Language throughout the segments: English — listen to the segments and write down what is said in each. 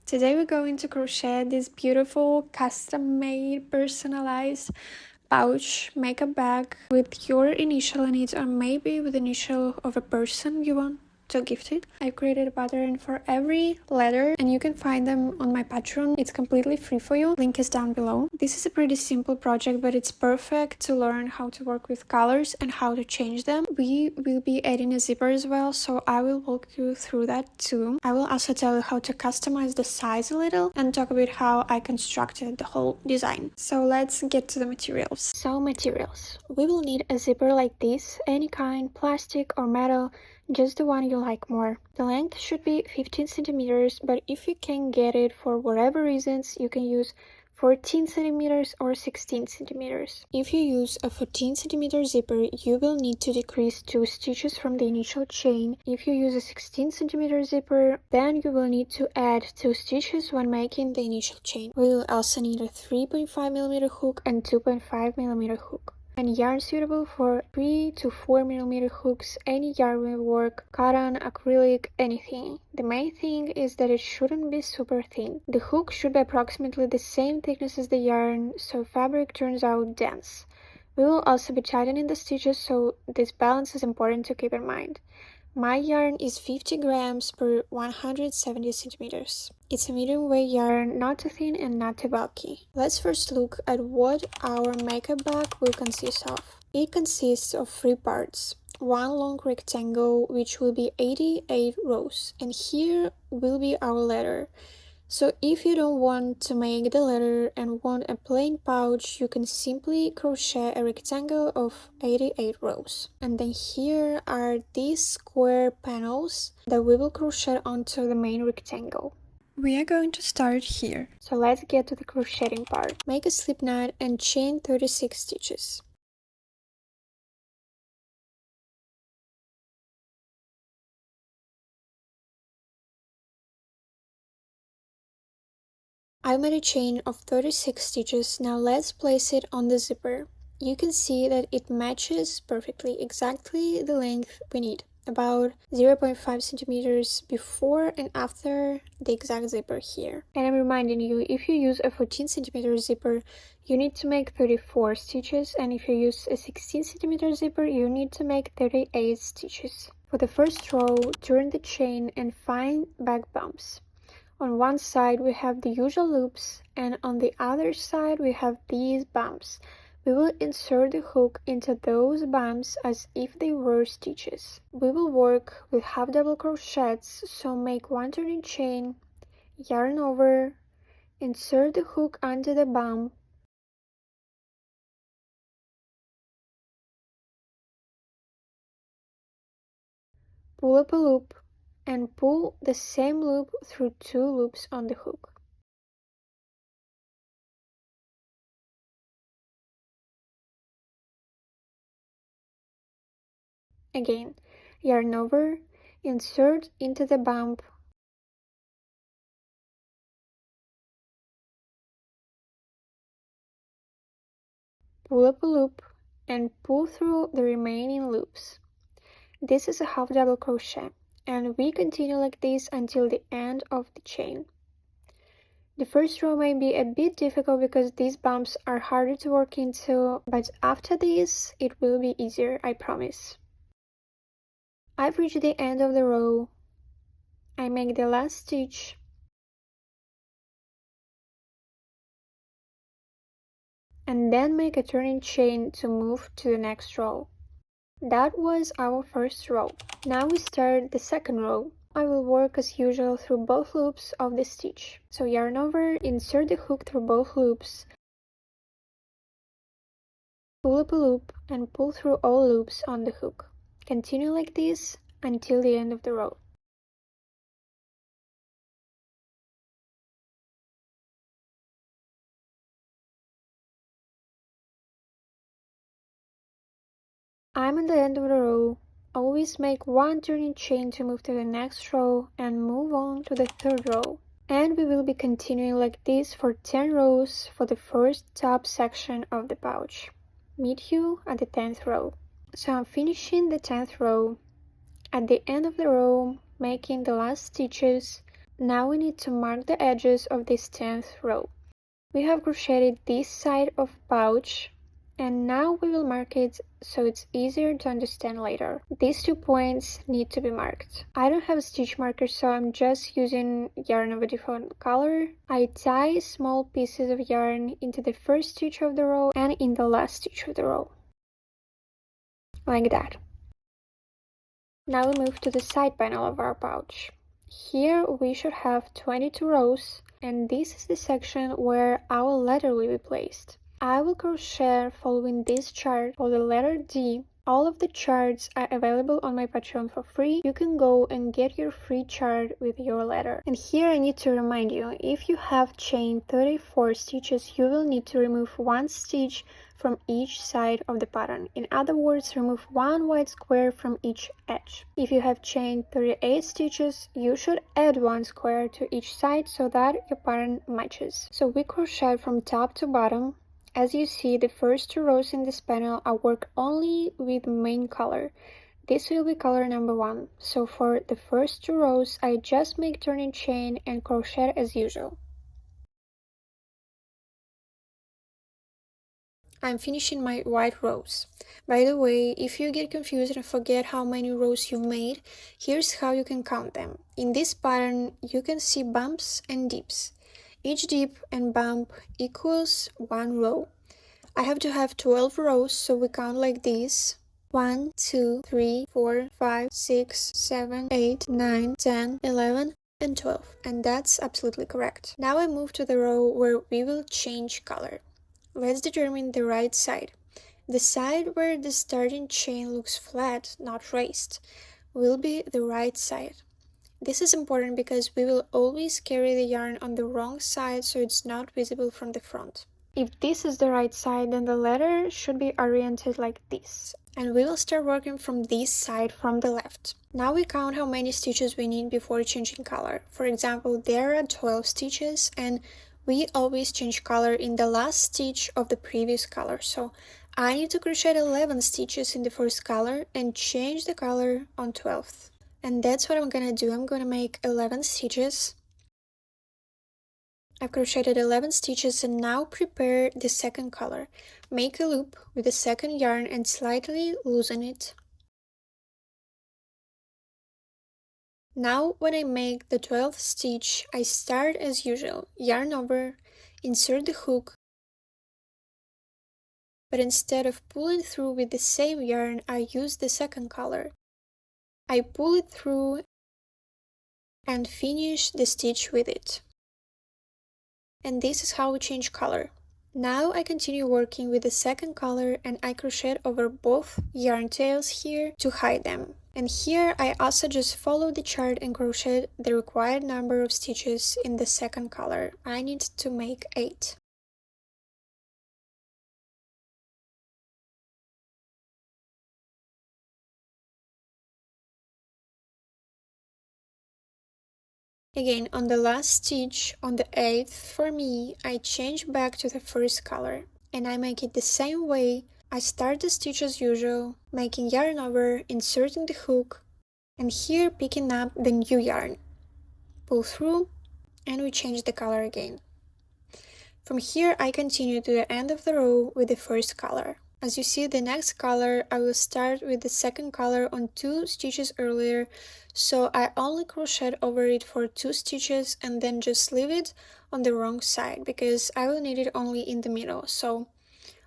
Today we're going to crochet this beautiful custom-made personalized pouch makeup bag with your initial in it, or maybe with the initial of a person you want to gift it. I've created a pattern for every letter and you can find them on my Patreon. It's completely free for you. Link is down below. This is a pretty simple project, but it's perfect to learn how to work with colors and how to change them. We will be adding a zipper as well, so I will walk you through that too. I will also tell you how to customize the size a little and talk about how I constructed the whole design. So let's get to the materials. So materials. We will need a zipper like this, any kind, plastic or metal, just the one you like more. The length should be 15 centimeters, but if you can get it for whatever reasons, you can use 14 centimeters or 16 centimeters. If you use a 14 centimeter zipper, you will need to decrease 2 stitches from the initial chain. If you use a 16 centimeter zipper, then you will need to add 2 stitches when making the initial chain. We will also need a 3.5 millimeter hook and 2.5 millimeter hook. And yarn suitable for 3 to 4 millimeter hooks. Any yarn will work, cotton, acrylic, anything. The main thing is that it shouldn't be super thin. The hook should be approximately the same thickness as the yarn, so fabric turns out dense. We will also be tightening the stitches, so this balance is important to keep in mind. My yarn is 50 grams per 170 centimeters. It's a medium weight yarn, not too thin and not too bulky. Let's first look at what our makeup bag will consist of. It consists of 3 parts. One long rectangle, which will be 88 rows, and here will be our letter. So if you don't want to make the letter and want a plain pouch, you can simply crochet a rectangle of 88 rows. And then here are these square panels that we will crochet onto the main rectangle. We are going to start here. So let's get to the crocheting part. Make a slip knot and chain 36 stitches. I made a chain of 36 stitches. Now let's place it on the zipper. You can see that it matches perfectly, exactly the length we need, about 0.5 centimeters before and after the exact zipper here. And I'm reminding you, if you use a 14 centimeter zipper, you need to make 34 stitches, and if you use a 16 centimeter zipper, you need to make 38 stitches. For the first row, turn the chain and find back bumps. On one side we have the usual loops, and on the other side we have these bumps. We will insert the hook into those bumps as if they were stitches. We will work with half double crochets, so make one turning chain, yarn over, insert the hook under the bump, pull up a loop, and pull the same loop through 2 loops on the hook. Again, yarn over, insert into the bump, pull up a loop, and pull through the remaining loops. This is a half double crochet, and we continue like this until the end of the chain. The first row may be a bit difficult because these bumps are harder to work into, but after this it will be easier, I promise. I've reached the end of the row. I make the last stitch, and then make a turning chain to move to the next row. That was our first row. Now we start the second row. I will work as usual through both loops of the stitch. So yarn over, insert the hook through both loops, pull up a loop, and pull through all loops on the hook. Continue like this until the end of the row. I'm at the end of the row. Always make one turning chain to move to the next row and move on to the third row. And we will be continuing like this for 10 rows for the first top section of the pouch. Meet you at the 10th row. So I'm finishing the 10th row. At the end of the row, making the last stitches, Now we need to mark the edges of this 10th row. We have crocheted this side of pouch, and now we will mark it so it's easier to understand later. These 2 points need to be marked. I don't have a stitch marker, so I'm just using yarn of a different color. I tie small pieces of yarn into the first stitch of the row and in the last stitch of the row, like that. Now we move to the side panel of our pouch. Here we should have 22 rows, and this is the section where our letter will be placed. I will crochet following this chart for the letter D. All of the charts are available on my Patreon for free. You can go and get your free chart with your letter. And here I need to remind you, if you have chained 34 stitches, you will need to remove 1 stitch from each side of the pattern. In other words, remove 1 white square from each edge. If you have chained 38 stitches, you should add 1 square to each side so that your pattern matches. So we crochet from top to bottom. As you see, the first 2 rows in this panel I work only with main color. This will be color number 1. So for the first 2 rows, I just make turning chain and crochet as usual. I'm finishing my white rows. By the way, if you get confused and forget how many rows you made, here's how you can count them. In this pattern, you can see bumps and dips. Each dip and bump equals 1 row. I have to have 12 rows, so we count like this. 1, 2, 3, 4, 5, 6, 7, 8, 9, 10, 11, and 12. And that's absolutely correct. Now I move to the row where we will change color. Let's determine the right side. The side where the starting chain looks flat, not raised, will be the right side. This is important because we will always carry the yarn on the wrong side so it's not visible from the front. If this is the right side, then the letter should be oriented like this. And we will start working from this side from the left. Now we count how many stitches we need before changing color. For example, there are 12 stitches and we always change color in the last stitch of the previous color. So I need to crochet 11 stitches in the first color and change the color on 12th. And that's what I'm gonna do. I'm gonna make 11 stitches. I've crocheted 11 stitches and now prepare the second color. Make a loop with the second yarn and slightly loosen it. Now when I make the 12th stitch, I start as usual, yarn over, insert the hook, but instead of pulling through with the same yarn, I use the second color. I pull it through and finish the stitch with it. And this is how we change color. Now I continue working with the second color and I crochet over both yarn tails here to hide them. And here I also just follow the chart and crochet the required number of stitches in the second color. I need to make 8. Again, on the last stitch, on the 8th for me, I change back to the first color and I make it the same way. I start the stitch as usual, making yarn over, inserting the hook, and here picking up the new yarn. Pull through, and we change the color again. From here I continue to the end of the row with the first color. As you see, the next color I will start with the second color on 2 stitches earlier, so I only crochet over it for 2 stitches and then just leave it on the wrong side because I will need it only in the middle. So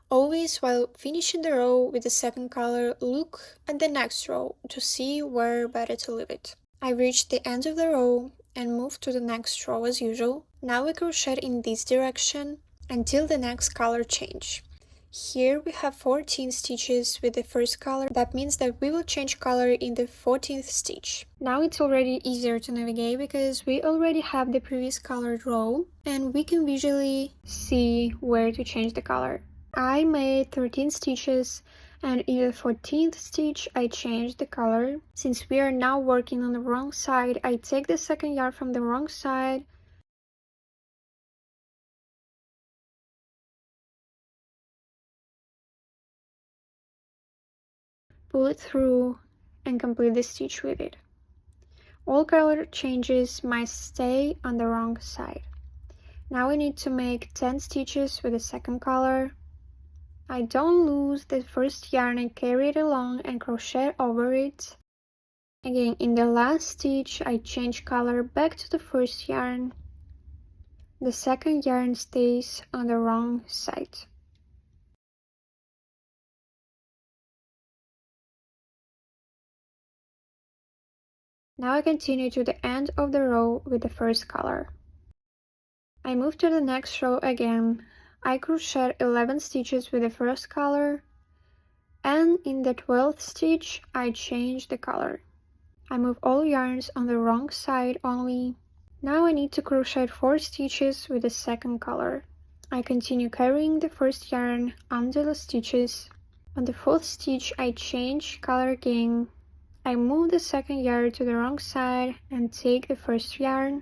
always while finishing the row with the second color, look at the next row to see where better to leave it. I reached the end of the row and move to the next row as usual. Now we crochet in this direction until the next color change. Here we have 14 stitches with the first color. That means that we will change color in the 14th stitch. Now it's already easier to navigate because we already have the previous colored row and we can visually see where to change the color. I made 13 stitches and in the 14th stitch I changed the color. Since we are now working on the wrong side, I take the second yarn from the wrong side, pull it through, and complete the stitch with it. All color changes might stay on the wrong side. Now we need to make 10 stitches with the second color. I don't lose the first yarn and carry it along and crochet over it. Again, in the last stitch, I change color back to the first yarn. The second yarn stays on the wrong side. Now I continue to the end of the row with the first color. I move to the next row again. I crochet 11 stitches with the first color, and in the 12th stitch I change the color. I move all yarns on the wrong side only. Now I need to crochet 4 stitches with the second color. I continue carrying the first yarn under the stitches. On the 4th stitch I change color again. I move the second yarn to the wrong side and take the first yarn.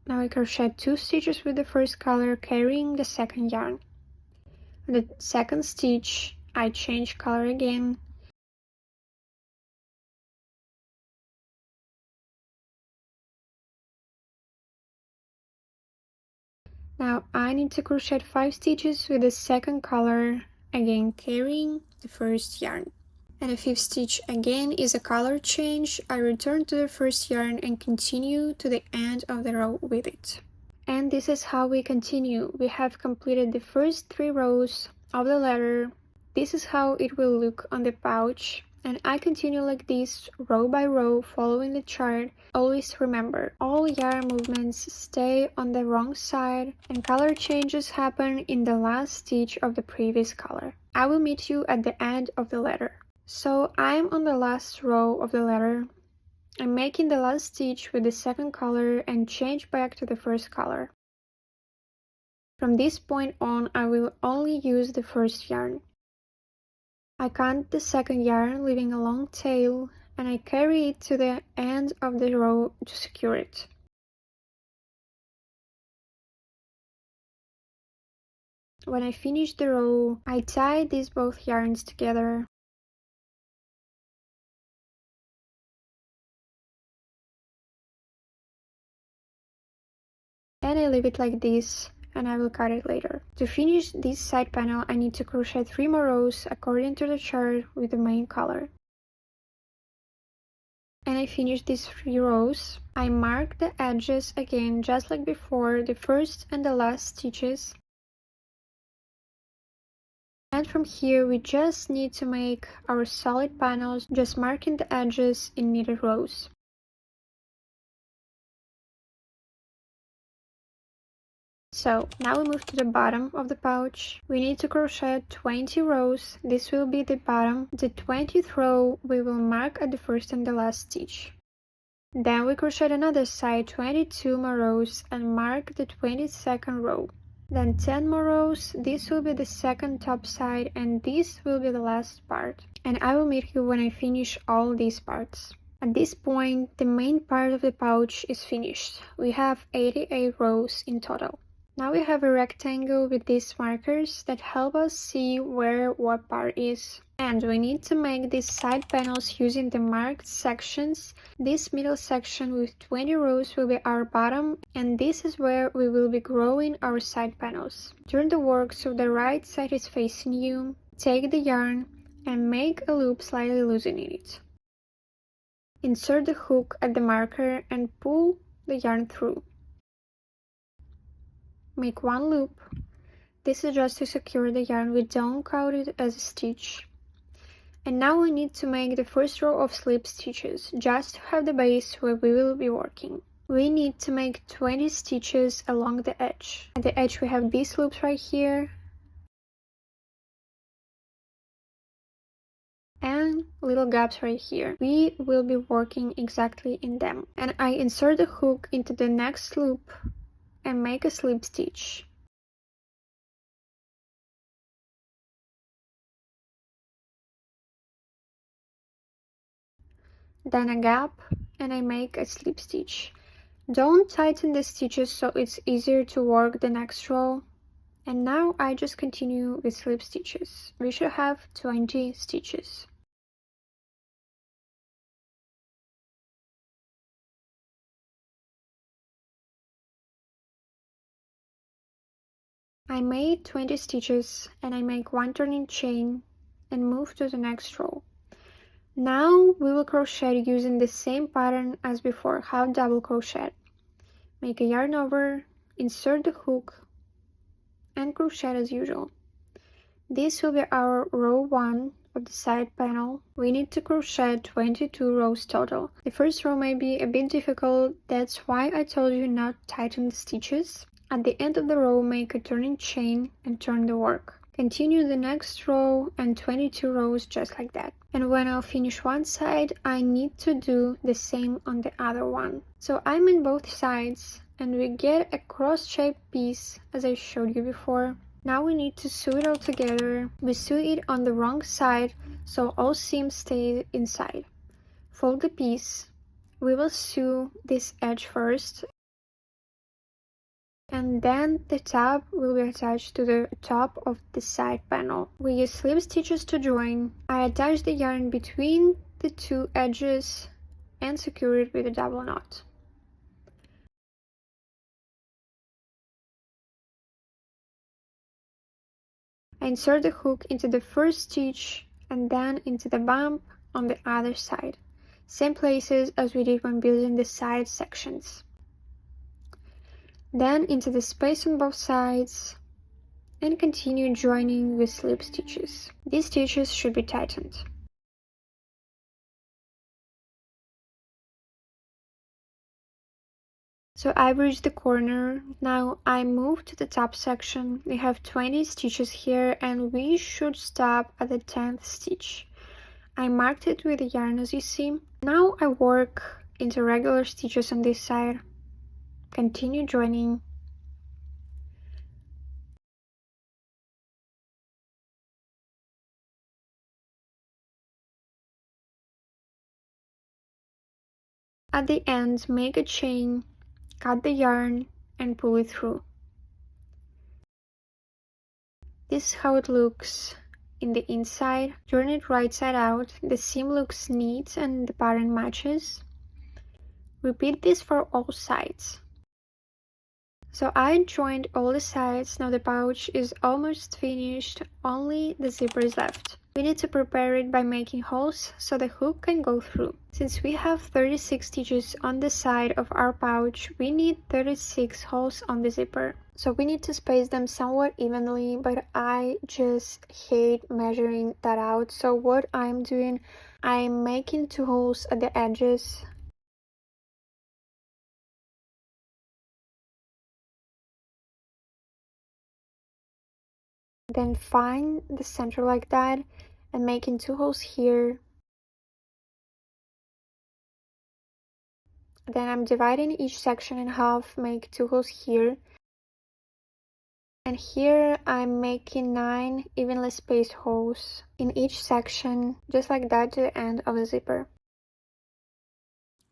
Now I crochet 2 stitches with the first color, carrying the second yarn. On the second stitch I change color again. Now I need to crochet 5 stitches with the second color, again carrying the first yarn. And the 5th stitch again is a color change. I return to the first yarn and continue to the end of the row with it. And this is how we continue. We have completed the first 3 rows of the letter. This is how it will look on the pouch. And I continue like this, row by row, following the chart. Always remember, all yarn movements stay on the wrong side and color changes happen in the last stitch of the previous color. I will meet you at the end of the letter. So I'm on the last row of the letter. I'm making the last stitch with the second color and change back to the first color. From this point on, I will only use the first yarn. I count the second yarn, leaving a long tail, and I carry it to the end of the row to secure it. When I finish the row, I tie these both yarns together. And I leave it like this, and I will cut it later. To finish this side panel, I need to crochet 3 more rows according to the chart with the main color. And I finish these 3 rows. I mark the edges again, just like before, the first and the last stitches. And from here we just need to make our solid panels, just marking the edges in knitted rows. So now we move to the bottom of the pouch. We need to crochet 20 rows. This will be the bottom. The 20th row we will mark at the first and the last stitch. Then we crochet another side, 22 more rows, and mark the 22nd row. Then 10 more rows. This will be the second top side, and this will be the last part. And I will meet you when I finish all these parts. At this point, the main part of the pouch is finished. We have 88 rows in total. Now we have a rectangle with these markers that help us see where what part is. And we need to make these side panels using the marked sections. This middle section with 20 rows will be our bottom, and this is where we will be growing our side panels. Turn the work so the right side is facing you. Take the yarn and make a loop slightly loosening it. Insert the hook at the marker and pull the yarn through. Make one loop. This is just to secure the yarn, we don't count it as a stitch. And now we need to make the first row of slip stitches, just to have the base where we will be working. We need to make 20 stitches along the edge. At the edge we have these loops right here, and little gaps right here. We will be working exactly in them. And I insert the hook into the next loop and make a slip stitch. Then a gap, and I make a slip stitch. Don't tighten the stitches so it's easier to work the next row. And now I just continue with slip stitches. We should have 20 stitches. I made 20 stitches and I make one turning chain and move to the next row. Now we will crochet using the same pattern as before, half double crochet. Make a yarn over, insert the hook, and crochet as usual. This will be our row 1 of the side panel. We need to crochet 22 rows total. The first row may be a bit difficult, that's why I told you not tighten the stitches. At the end of the row, make a turning chain and turn the work. Continue the next row and 22 rows just like that. And when I'll finish one side, I need to do the same on the other one. So I'm in both sides and we get a cross-shaped piece as I showed you before. Now we need to sew it all together. We sew it on the wrong side so all seams stay inside. Fold the piece. We will sew this edge first, and then the top will be attached to the top of the side panel. We use slip stitches to join. I attach the yarn between the two edges and secure it with a double knot. I insert the hook into the first stitch and then into the bump on the other side. Same places as we did when building the side sections. Then into the space on both sides and continue joining with slip stitches. These stitches should be tightened. So I've reached the corner. Now I move to the top section. We have 20 stitches here and we should stop at the 10th stitch. I marked it with the yarn as you see. Now I work into regular stitches on this side. Continue joining. At the end, make a chain, cut the yarn and pull it through. This is how it looks in the inside. Turn it right side out. The seam looks neat and the pattern matches. Repeat this for all sides. So I joined all the sides. Now the pouch is almost finished, only the zipper is left. We need to prepare it by making holes so the hook can go through. Since we have 36 stitches on the side of our pouch, we need 36 holes on the zipper. So we need to space them somewhat evenly, but I just hate measuring that out. So what I'm doing, I'm making 2 holes at the edges. Then find the center like that and making 2 holes here. Then I'm dividing each section in half, make 2 holes here. And here I'm making 9 evenly spaced holes in each section, just like that to the end of the zipper.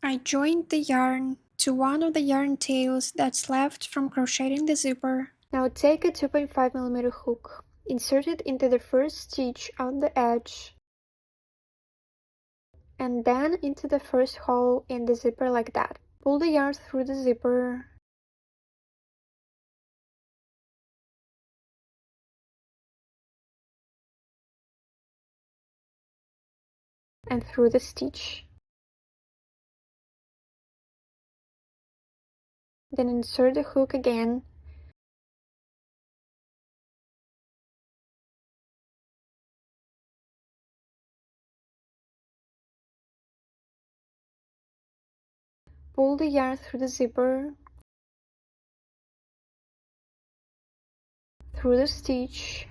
I joined the yarn to one of the yarn tails that's left from crocheting the zipper. Now take a 2.5mm hook. Insert it into the first stitch on the edge and then into the first hole in the zipper like that. Pull the yarn through the zipper and through the stitch. Then insert the hook again pull the yarn through the zipper, through the stitch,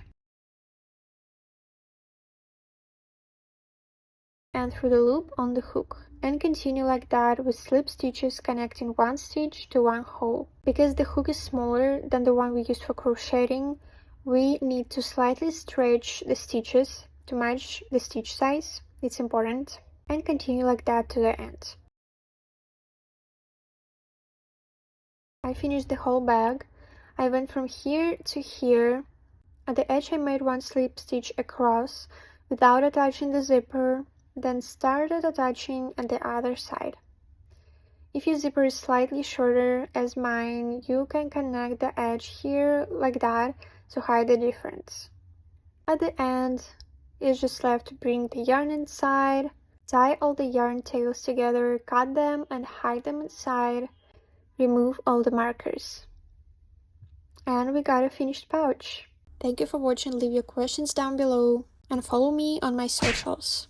and through the loop on the hook, and continue like that with slip stitches connecting one stitch to one hole. Because the hook is smaller than the one we used for crocheting, we need to slightly stretch the stitches to match the stitch size. It's important. And continue like that to the end. I finished the whole bag. I went from here to here. At the edge I made one slip stitch across without attaching the zipper, then started attaching at the other side. If your zipper is slightly shorter as mine, you can connect the edge here like that, to hide the difference. At the end, it's just left to bring the yarn inside, tie all the yarn tails together, cut them and hide them inside, remove all the markers. And we got a finished pouch. Thank you for watching, leave your questions down below and follow me on my socials.